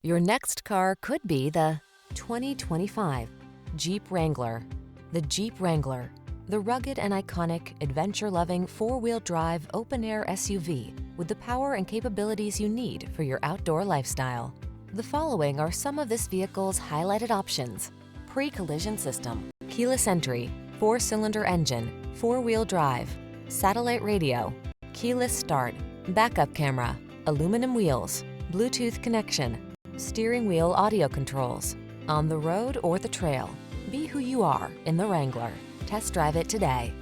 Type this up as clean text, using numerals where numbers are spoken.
Your next car could be the 2025 Jeep Wrangler. The Jeep Wrangler, the rugged and iconic, adventure-loving four-wheel drive open-air SUV with the power and capabilities you need for your outdoor lifestyle. The following are some of this vehicle's highlighted options: pre-collision system, keyless entry, four-cylinder engine, four-wheel drive, satellite radio, keyless start, backup camera, aluminum wheels, Bluetooth connection, steering wheel audio controls. On the road or the trail, be who you are in the Wrangler. Test drive it today.